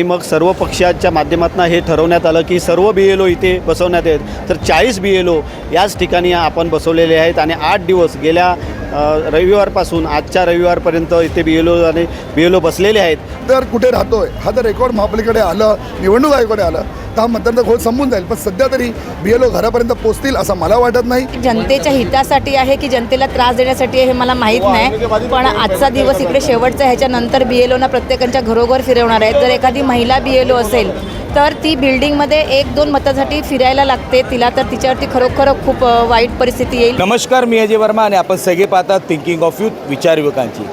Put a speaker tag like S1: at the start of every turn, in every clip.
S1: मग सर्व पक्षाच्या माध्यमातून हे ठरवण्यात आलं की सर्व BLO इथे बसवण्यात आहेत. तर 40 BLO याच ठिकाणी आपण बसवलेले आहेत आणि 8 दिवस गेल्या रविवारपासून आजच्या रविवारपर्यंत इथे BLO बसलेले आहेत.
S2: तर कुठे राहतोय हा जर रेकॉर्ड महापालिकेकडे आलं, निवडणूक आयोगाकडे आलं तर हा मतदारांचा घोळ संपून जाईल. पण सध्या तरी BLO घरापर्यंत पोहोचतील असं मला वाटत नाही.
S3: जनतेच्या हितासाठी आहे की जनतेला त्रास देण्यासाठी आहे हे मला माहीत नाही, पण आजचा दिवस इकडे शेवटचा. ह्याच्यानंतर BLOना प्रत्येकाच्या घरोघर फिरवणार आहेत. जर एखादी महिला BLO असेल तर ती बिल्डिंगमध्ये 1-2 मतासाठी फिरायला लागते तिला, तर तिच्यावरती खरोखर खूप वाईट परिस्थिती येईल.
S4: नमस्कार, मी अजय वर्मा आणि आपण सगळे पाहतात थिंकिंग ऑफ यूथ, विचार युवकांची.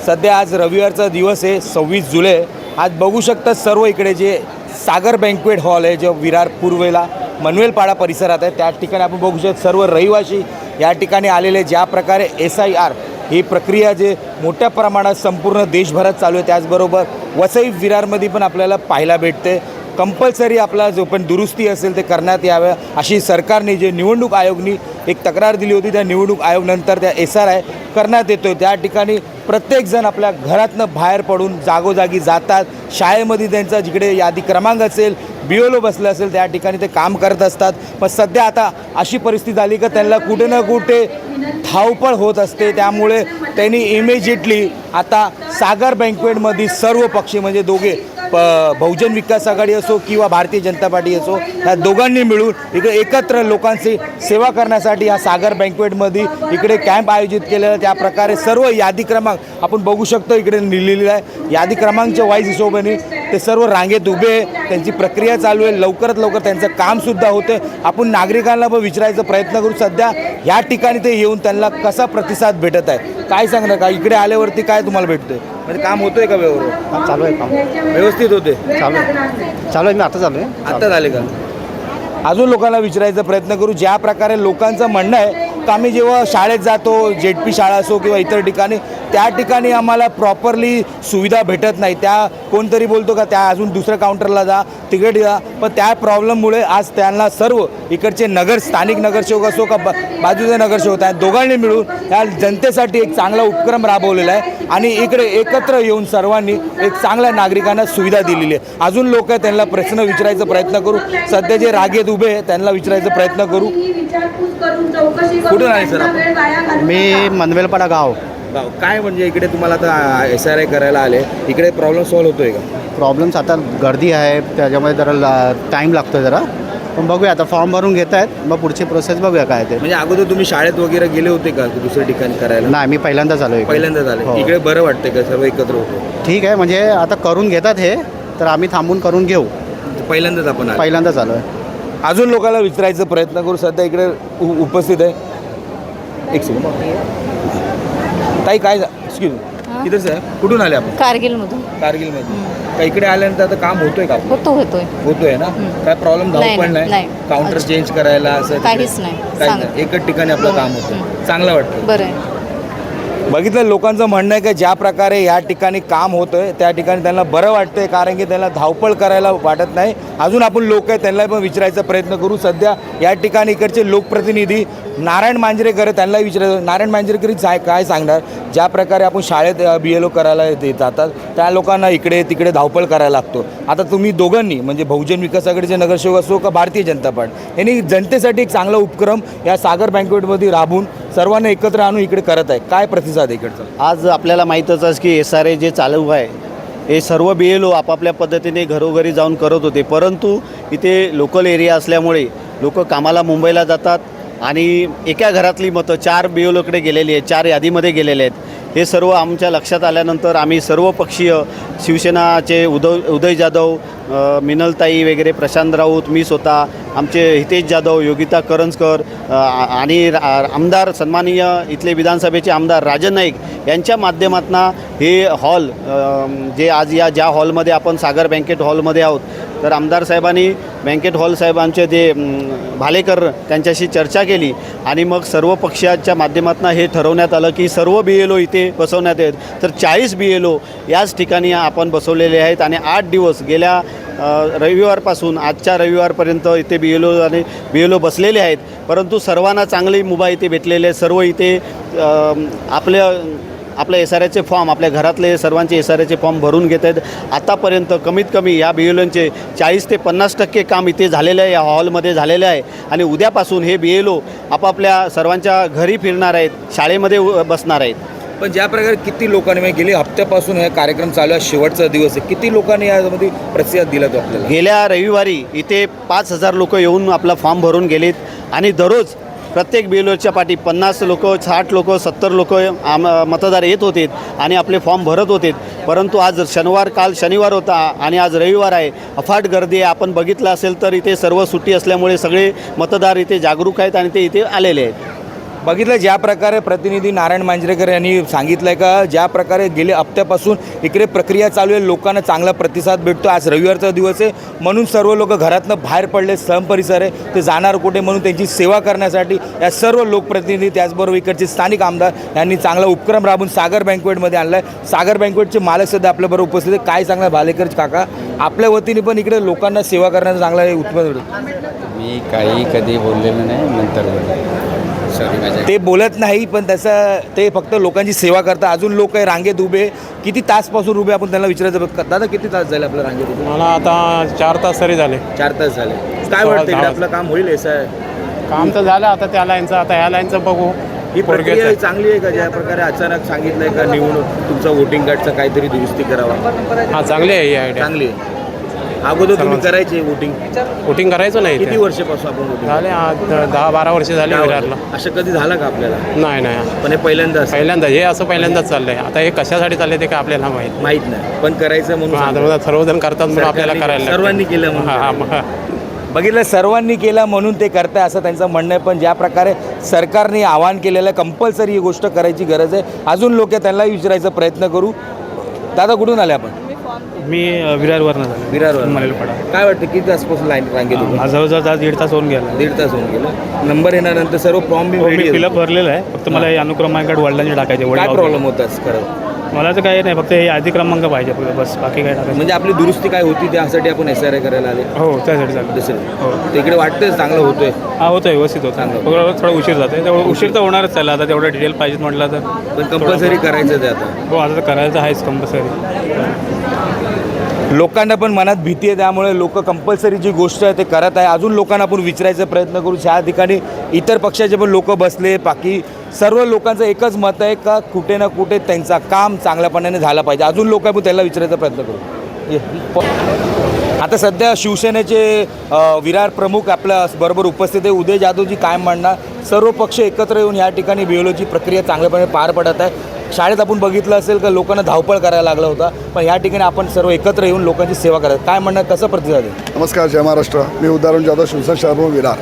S4: सध्या आज रविवारचा दिवस आहे, 26 जुलै. आज बघू शकता सर्व इकडे जे सागर बँक्वेट हॉल आहे जो विरार पूर्वेला मनवेलपाडा परिसरात आहे, त्या ठिकाणी आपण बघू शकतो सर्व रहिवासी या ठिकाणी आलेले. ज्या प्रकारे SIR ही प्रक्रिया जे मोठ्या प्रमाणात संपूर्ण देशभरात चालू आहे, त्याचबरोबर वसई विरारमध्ये पण आपल्याला पाहायला भेटते. कंपल्सरी आपला जो पण दुरुस्ती असेल ते करण्यात यावं अशी सरकारने जे निवडणूक आयोगनी एक तक्रार दिली होती, त्या निवडणूक आयोगनंतर त्या SRI करण्यात येतो आहे. त्या ठिकाणी प्रत्येकजण आपल्या घरातनं बाहेर पडून जागोजागी जातात. शाळेमध्ये त्यांचा जिकडे यादी क्रमांक असेल, BLO बसलं असेल त्या ठिकाणी ते काम करत असतात. पण सध्या आता अशी परिस्थिती झाली की त्यांना कुठे ना कुठे धावपळ होत असते. त्यामुळे त्यांनी इमिजिएटली आता सागर बँक्वेटमध्ये सर्व पक्षी म्हणजे दोघे बहुजन विकास आघाडी असो किंवा भारतीय जनता पार्टी असो, ह्या दोघांनी मिळून इकडे एकत्र लोकांची सेवा करण्यासाठी या सागर बँक्वेटमध्ये इकडे कॅम्प आयोजित केलेला. त्या प्रकारे सर्व यादी क्रमांक आपण बघू शकतो इकडे लिहिलेलं आहे. यादी क्रमांकच्या वाईज हिशोबाने ते सर्व रांगेत उभे आहे, त्यांची प्रक्रिया चालू आहे. लवकरात लवकर त्यांचं कामसुद्धा होतं. आपण नागरिकांना पण विचारायचा प्रयत्न करू सध्या या ठिकाणी ते येऊन त्यांना कसा प्रतिसाद भेटत आहे, काय सांगणार का इकडे आल्यावरती काय तुम्हाला भेटतंय, म्हणजे काम होतंय का व्यवस्थित?
S1: चालू आहे काम
S4: व्यवस्थित होते?
S1: चालू आहे. मी आता चालू आहे.
S4: आता झाले का? अजून लोकांना विचारायचा प्रयत्न करू. ज्या प्रकारे लोकांचं म्हणणं आहे की आम्ही जेव्हा शाळेत जातो, JP शाळा असो किंवा इतर ठिकाणी, त्या ठिकाणी आम्हाला प्रॉपरली सुविधा भेटत नाही. त्या कोणतरी बोलतो का त्या अजून दुसऱ्या काउंटरला जा, तिकीट जा. पण त्या प्रॉब्लेममुळे आज त्यांना सर्व इकडचे स्थानिक नगरसेवक असो का बाजूचे नगरसेवक आहेत, दोघांनी मिळून या जनतेसाठी एक चांगला उपक्रम राबवलेला आहे आणि इकडे एकत्र येऊन सर्वांनी एक चांगल्या नागरिकांना सुविधा दिलेली आहे. अजून लोक आहेत त्यांना प्रश्न विचारायचा प्रयत्न करू. सध्या जे रागेत उभे आहे त्यांना विचारायचा प्रयत्न करू. कुठून आहे सर आपण?
S1: मी मनवेलपाडा गाव.
S4: काय म्हणजे इकडे तुम्हाला आता SRI करायला आले, इकडे प्रॉब्लेम सॉल्व्ह होतोय का?
S1: प्रॉब्लेम्स आता गर्दी आहे त्याच्यामुळे जरा टाईम लागतो जरा, पण बघूया आता फॉर्म भरून घेत आहेत, मग पुढची प्रोसेस बघूया काय ते.
S4: म्हणजे अगोदर तुम्ही शाळेत वगैरे गेले होते का दुसऱ्या ठिकाणी करायला?
S1: नाही, मी पहिल्यांदा चालू आहे.
S4: पहिल्यांदा झाले.
S1: हो.
S4: इकडे बरं वाटतंय का सर्व एकत्र होतो?
S1: ठीक आहे, म्हणजे आता करून घेतात हे, तर आम्ही थांबून करून घेऊ.
S4: पहिल्यांदाच आपण आले.
S1: पहिल्यांदा चालू आहे.
S4: अजून लोकांना विचारायचा प्रयत्न करू. सध्या इकडे उपस्थित आहे. एक सेकंड ताई, काय एक्सक्यूज इधर सर, कुठून आले आपण?
S3: कारगिलमधून.
S4: कारगिलमध्ये. का इकडे आल्यानंतर आता काम होतोय का? होतोय ना? काय प्रॉब्लेम धावपळ नाही? काउंटर चेंज करायला असं
S3: काहीच नाही.
S4: एकच ठिकाणी आपलं काम होतं, चांगलं वाटतं.
S3: बरं.
S4: बघितलं लोकांचं म्हणणं आहे की ज्या प्रकारे या ठिकाणी काम होतं आहे त्या ठिकाणी त्यांना बरं वाटतं आहे, कारण की त्यांना धावपळ करायला वाटत नाही. अजून आपण लोक आहेत त्यांना पण विचारायचा प्रयत्न करू. सध्या या ठिकाणी इकडचे लोकप्रतिनिधी नारायण मांजरेकर त्यांनाही विचारायचं. नारायण मांजरेकरी काय सांगणार ज्या प्रकारे आपण शाळेत BLO करायला जातात त्या लोकांना इकडे तिकडे धावपळ करायला लागतो. आता तुम्ही दोघांनी म्हणजे बहुजन विकास आघाडीचे नगरसेवक असो का भारतीय जनता पार्टी यांनी जनतेसाठी एक चांगला उपक्रम या सागर बँक्वेटमध्ये राबवून सर्वांना एकत्र आणून इकडे करत आहे, काय प्रतिसाद आहे इकडचा?
S1: आज आपल्याला माहीतच आहे की SRI जे चालू आहे हे सर्व BLO आपापल्या पद्धतीने घरोघरी जाऊन करत होते, परंतु इथे लोकल एरिया असल्यामुळे लोक कामाला मुंबईला जातात आणि एका घरातली मतं 4 BLOकडे गेलेली आहेत, 4 यादीमध्ये गेलेले आहेत. हे सर्व आमच्या लक्षात आल्यानंतर आम्ही सर्व पक्षीय शिवसेनाचे उदय जाधव, मिनलताई वगैरे, प्रशांत राऊत, मी स्वतः, आमचे हितेश जाधव, योगिता करंजकर आणि आमदार सन्माननीय इथले विधानसभेचे आमदार राजन नाईक यांच्या माध्यमातून हे हॉल जे आज ज्या हॉलमध्ये आपण सागर बँकेट हॉलमध्ये आहोत, तर आमदार साहेबांनी बँकेट हॉल साहेबांचे ते भालेकर त्यांच्याशी चर्चा केली आणि मग सर्व पक्षाच्या माध्यमातून हे ठरवण्यात आलं की सर्व BLO इथे बसवण्यात आहेत. तर 40 BLO याच ठिकाणी आपण बसवलेले आहेत आणि 8 दिवस गेल्या रविवारपासून आजच्या रविवारपर्यंत इथे BLO बसलेले आहेत. परंतु सर्वांना चांगली मुभा इथे भेटलेली आहे. सर्व इथे आपल्या आपल्या SRAचे फॉर्म, आपल्या घरातले सर्वांचे SRAचे फॉर्म भरून घेत आहेत. आतापर्यंत कमीत कमी या BLOचे 40 ते 50% काम इथे झालेलं आहे, या हॉलमध्ये झालेलं आहे. आणि उद्यापासून हे BLO आपापल्या सर्वांच्या घरी फिरणार आहेत, शाळेमध्ये बसणार आहेत.
S4: पण ज्या प्रकारे किती लोकांनी म्हणजे गेली हप्त्यापासून हे कार्यक्रम चालू आहे, शेवटचा दिवस आहे, किती लोकांनी यामध्ये प्रतिसाद दिला तो आपल्याला?
S1: गेल्या रविवारी इथे 5,000 लोक येऊन आपला फॉर्म भरून गेलेत आणि दररोज प्रत्येक BLOच्या पाठी 50 लोक, 60 लोक, 70 लोक मतदार येत होते आणि आपले फॉर्म भरत होते. परंतु आज काल शनिवार होता आणि आज रविवार आहे. अफाट गर्दी आहे. आपण बघितलं असेल तर इथे सर्व सुट्टी असल्यामुळे सगळे मतदार इथे जागरूक आहेत आणि ते इथे आलेले आहेत.
S4: बघितलं ज्या प्रकारे प्रतिनिधी नारायण मांजरेकर यांनी सांगितलं आहे का ज्या प्रकारे गेले हप्त्यापासून इकडे प्रक्रिया चालू आहे, लोकांना चांगला प्रतिसाद भेटतो. आज रविवारचा दिवस आहे म्हणून सर्व लोक घरातनं बाहेर पडले, सम परिसर आहे ते जाणार कुठे म्हणून त्यांची सेवा करण्यासाठी या सर्व लोकप्रतिनिधी त्याचबरोबर इकडचे स्थानिक आमदार यांनी चांगला उपक्रम राबवून सागर बँकवेटमध्ये आणला आहे. सागर बँकवेटचे मालक सध्या आपल्याबरोबर उपस्थित आहे. काय सांगणार भालेकर काका, आपल्या वतीने पण इकडे लोकांना सेवा करण्याचा चांगला उत्पन्न भेटतो?
S5: मी काही कधी बोललेलं नाही, नंतर
S4: ते बोलत नाही पण त्याचं ते फक्त लोकांची सेवा करतात. अजून लोक आहे रांगेत उभे, किती तासपासून उभे आपण त्यांना विचारायचं. दादा किती तास झाले आपल्या रांगेत उभे?
S6: मला आता 4 तास तरी झाले.
S4: 4 तास झाले. काय वाटतं इकडे आपलं काम होईल? असं आहे
S6: काम तर झालं, आता त्या लाईनचं, आता ह्या लाईनचं बघू.
S4: ही प्रक्रिया चांगली आहे का? ज्या प्रकारे अचानक सांगितलंय का निवडणूक तुमचा वोटिंग कार्डचं काहीतरी दुरुस्ती करावा?
S6: हा, चांगली आहे ही आयडिया.
S4: चांगली आहे. अगोदर तुम्ही करायचे
S6: वोटिंग करायचं नाही
S4: किती
S6: इथे.
S4: वर्षापासून आपण voting?
S6: झाले 10-12 वर्ष झाले विरारला.
S4: असं कधी झालं का आपल्याला?
S6: नाही
S4: पण हे पहिल्यांदाच
S6: पहिल्यांदा हे असं पहिल्यांदाच चाललंय. आता हे कशासाठी चाललंय ते काय आपल्याला माहित
S4: माहित नाही, पण करायचं म्हणून
S6: आता सर्वजण करतात म्हणून आपल्याला करायला लागतं.
S4: सर्वांनी केलं म्हणून.
S6: हा, हा.
S4: बघितलं, सर्वांनी केलं म्हणून ते करताय असं त्यांचं म्हणणं आहे. पण ज्या प्रकारे सरकारने आवाहन केलेलं आहे कंपल्सरी ही गोष्ट करायची गरज आहे. अजून लोक त्यांना विचारायचा प्रयत्न करू. दादा कुठून आले आपण?
S6: मी विरारवरनं झालो.
S4: विरारवर.
S6: मलेलपाडा.
S4: काय वाटतं किती तासपासून लाईन रांगेत उभे?
S6: जवळजवळ 1.5 तास होऊन गेला.
S4: 1.5 तास होऊन गेलं. नंबर येण्यानंतर सर्व फॉर्म बी
S6: मी
S4: ready आहे.
S6: फिलअप भरलेलं आहे. फक्त मला हे अनुक्रमांक वडिलांचे टाकायचे.
S4: काय प्रॉब्लेम होताच खरं?
S6: मला तर काही नाही, फक्त हे आधी क्रमांक पाहिजे बस, बाकी काय टाकायचं.
S4: म्हणजे आपली दुरुस्ती काय होती त्यासाठी आपण SRA करायला आले?
S6: हो, त्यासाठी चालतं.
S4: दुसरं
S6: हो.
S4: तर इकडे वाटतंय चांगलं होतोय.
S6: हा, होतं व्यवस्थित होतं.
S4: चांगलं.
S6: थोडा उशीर जाते, तेवढं उशीर तर होणारच त्याला. आता तेवढं डिटेल पाहिजेत म्हटलं तर
S4: पण कंपल्सरी करायचं ते आता.
S6: हो, आता तर करायचं आहेच कंपल्सरी.
S4: लोकांना पण मनात भीती आहे, त्यामुळे लोक कंपल्सरी जी गोष्ट आहे ते करत आहे. अजून लोकांना आपण विचारायचा प्रयत्न करू. ह्या ठिकाणी इतर पक्षाचे पण लोक बसले. बाकी सर्व लोकांचं एकच मत आहे का कुठे ना कुठे त्यांचा काम चांगल्यापणाने झाला पाहिजे. अजून लोक आपण त्याला विचारायचा प्रयत्न करू. आता सध्या शिवसेनेचे विरार प्रमुख आपल्या बरोबर उपस्थित आहे. उदय जाधवजी काय म्हणणार? सर्व पक्ष एकत्र येऊन या ठिकाणी BLOची प्रक्रिया चांगल्यापणे पार पडत आहे. शाळेत आपण बघितलं असेल का लोकांना धावपळ करायला लागला होता, पण या ठिकाणी आपण सर्व एकत्र येऊन लोकांची सेवा करायचं. काय म्हणणं, कसं प्रतिसाद आहे?
S2: नमस्कार, जय महाराष्ट्र. मी उदाहरण जाधव, शिवसेना शहर विरार.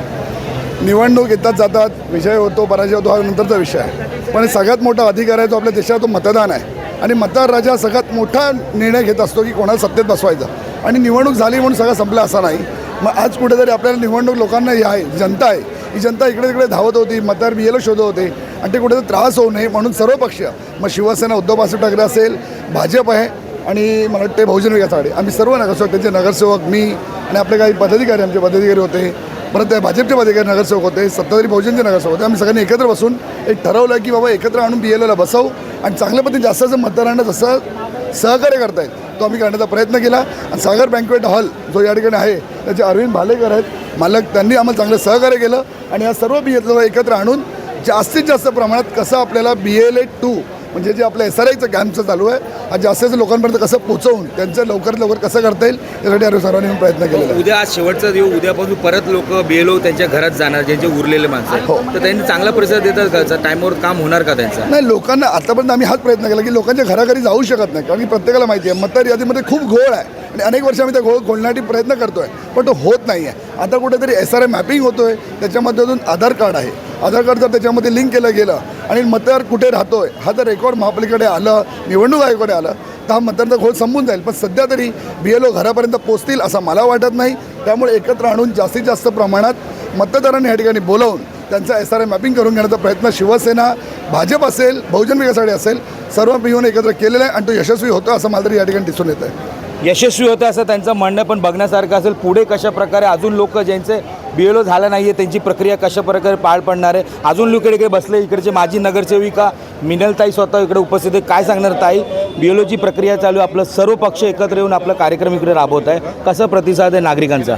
S2: निवडणूक येतात जातात, विजय होतो पराजय होतो हा नंतरचा विषय आहे. पण सगळ्यात मोठा अधिकार आहे तो आपल्या देशात, तो मतदान आहे. आणि मतदार राजा सगळ्यात मोठा निर्णय घेत असतो की कोणाला सत्तेत बसवायचं. आणि निवडणूक झाली म्हणून सगळं संपलं असं नाही. मग आज कुठेतरी आपल्याला निवडणूक लोकांना ही आहे, जनता आहे, ही जनता इकडे तिकडे धावत होती, मतदार BLO शोधत होते आणि ते कुठेतरी त्रास होऊ नये म्हणून सर्व पक्ष, मग शिवसेना उद्धव बाळासाहेब ठाकरे असेल, भाजप आहे आणि मला वाटते बहुजन विकास आघाडी, आम्ही सर्व नगरसेवक, त्यांचे नगरसेवक, मी आणि आपले काही पदाधिकारी, आमचे पदाधिकारी होते, परत भाजपचे पदाधिकारी नगरसेवक होते, सत्ताधारी बहुजनचे नगरसेवक होते. आम्ही सगळ्यांनी एकत्र बसून एक ठरवलं की बाबा एकत्र आणून BLOला बसवू आणि चांगल्या पद्धतीने जास्त मतदारांना जसं सहकार्य करता येईल तो आम्ही करण्याचा प्रयत्न केला. आणि सागर बँकवेट हॉल जो या ठिकाणी आहे त्याचे अरविंद भालेकर आहेत मालक, त्यांनी आम्हाला चांगलं सहकार्य केलं आणि या सर्व BLOला एकत्र आणून जास्तीत जास्त प्रमाणात कसं आपल्याला BLA 2 म्हणजे जे आपलं SRAचं कॅम्पचं चालू आहे आज जास्तीत जास्त कसं पोहोचवून त्यांचं लवकरात लवकर कसं करता येईल यासाठी आम्ही सर्वांनी प्रयत्न केलेला आहे.
S4: उद्या आज शेवटचा दिवस, उद्यापासून परत लोक BLO त्यांच्या घरात जाणार, ज्यांचे उरलेले माणसं आहेत.
S2: हो.
S4: तर त्यांनी चांगला प्रतिसाद देतात का? टाईमवर काम होणार का त्यांचा?
S2: नाही, लोकांना आतापर्यंत आम्ही हाच प्रयत्न केला की लोकांच्या घराघरी जाऊ शकत नाही, कारण की प्रत्येकाला माहिती आहे मतदार यादीमध्ये खूप घोळ आहे आणि अनेक वर्ष आम्ही त्या घोळ खोलण्यासाठी प्रयत्न करतो आहे, पण तो होत नाही आहे. आता कुठेतरी SRA मॅपिंग होतो आहे, त्याच्यामधून आधार कार्ड आहे, आधार कार्ड जर त्याच्यामध्ये लिंक केलं गेलं आणि मतदार कुठे राहतो आहे हा जर रेकॉर्ड महापालिकेकडे आलं, निवडणूक आयोगाकडे आलं तर हा मतदारांचा घोळ संपून जाईल. पण सध्या तरी BLO घरापर्यंत पोचतील असं मला वाटत नाही. त्यामुळे एकत्र आणून जास्तीत जास्त प्रमाणात मतदारांनी या ठिकाणी बोलावून त्यांचा SRA मॅपिंग करून घेण्याचा प्रयत्न शिवसेना, भाजप असेल, बहुजन विकास आघाडी असेल, सर्व मिळून एकत्र केलेला आहे आणि तो यशस्वी होतो असं मला तरी या ठिकाणी दिसून येत आहे.
S4: यशस्वी होतं असं त्यांचं म्हणणं पण बघण्यासारखं असेल. पुढे कशा प्रकारे अजून लोक ज्यांचे BLO झालं नाही आहे त्यांची प्रक्रिया कशा प्रकारे पार पडणार आहे. अजून लोक इकडे बसले, इकडचे माजी नगरसेविका मिनलताई स्वतः इकडे उपस्थित आहे. काय सांगणार ताई, BLOची प्रक्रिया चालू आहे, आपलं सर्व पक्ष एकत्र येऊन आपला कार्यक्रम इकडे राबवत आहे, कसं प्रतिसाद आहे नागरिकांचा?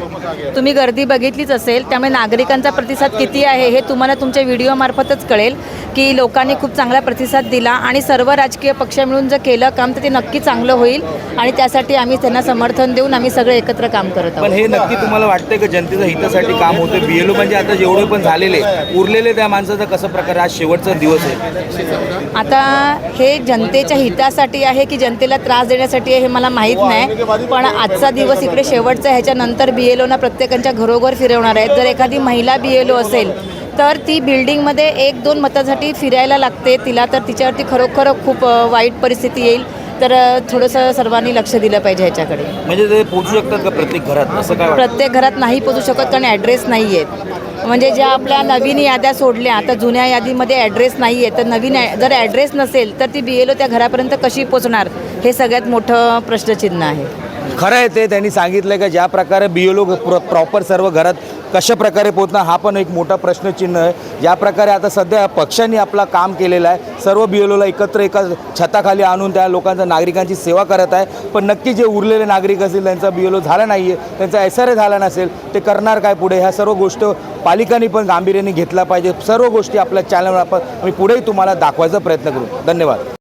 S3: तुम्ही गर्दी बघितलीच असेल, त्यामुळे नागरिकांचा प्रतिसाद किती आहे हे तुम्हाला तुमच्या व्हिडिओमार्फतच कळेल की लोकांनी खूप चांगला प्रतिसाद दिला आणि सर्व राजकीय पक्ष मिळून जर केलं काम तर ते नक्की चांगलं होईल आणि त्यासाठी आम्ही त्यांना समर्थन देऊन आम्ही सगळे एकत्र काम करत
S4: पण
S3: आहोत.
S4: हे नक्की तुम्हाला वाटतं की जनतेच्या हितासाठी काम होतं? BLO म्हणजे आता जेवढे पण झालेले उरलेले त्या माणसाचं कसं प्रकारे आज शेवटचा दिवस आहे?
S3: आता हे जनतेच्या हितासाठी आहे की जनतेला त्रास देण्यासाठी आहे हे मला माहीत नाही, पण आजचा दिवस इकडे शेवटचा आहे. ह्याच्यानंतर BLOना प्रत्येकाच्या घरोघर फिरवणार आहेत. जर एखादी महिला BLO असेल तर ती बिल्डिंगमध्ये 1-2 मतासाठी फिरायला लागते तिला, तर तिच्यावरती खरोखर खूप वाईट परिस्थिती येईल. तर थोडंसं सर्वांनी लक्ष दिलं पाहिजे ह्याच्याकडे.
S4: म्हणजे ते पोहोचू शकतात का प्रत्येक घरात, असं काय वाटतं?
S3: प्रत्येक घरात नाही पोचू शकत कारण ॲड्रेस नाही आहेत. म्हणजे ज्या आपल्या नवीन याद्या सोडल्या आता जुन्या यादीमध्ये ॲड्रेस नाही आहे, तर नवीन जर ॲड्रेस नसेल तर ती BLO त्या घरापर्यंत कशी पोचणार हे सगळ्यात मोठं प्रश्नचिन्ह आहे.
S4: खरं आहे ते त्यांनी सांगितलं का ज्या प्रकारे BLO प्रॉपर सर्व घरात कशा प्रकारे पोहोचणार हा पण एक मोठा प्रश्नचिन्ह आहे. ज्या प्रकारे आता सध्या पक्षांनी आपला काम केलेलं आहे, सर्व BLOला एकत्र एका छताखाली आणून त्या लोकांचा नागरिकांची सेवा करत आहे. पण नक्की जे उरलेले नागरिक असतील त्यांचा BLO झाला नाही आहे, त्यांचा SRA झाला नसेल, ते करणार काय पुढे, ह्या सर्व गोष्ट पालिकांनी पण गांभीर्याने घेतला पाहिजे. सर्व गोष्टी आपल्या चॅनलवर आम्ही पुढेही तुम्हाला दाखवायचा प्रयत्न करू. धन्यवाद.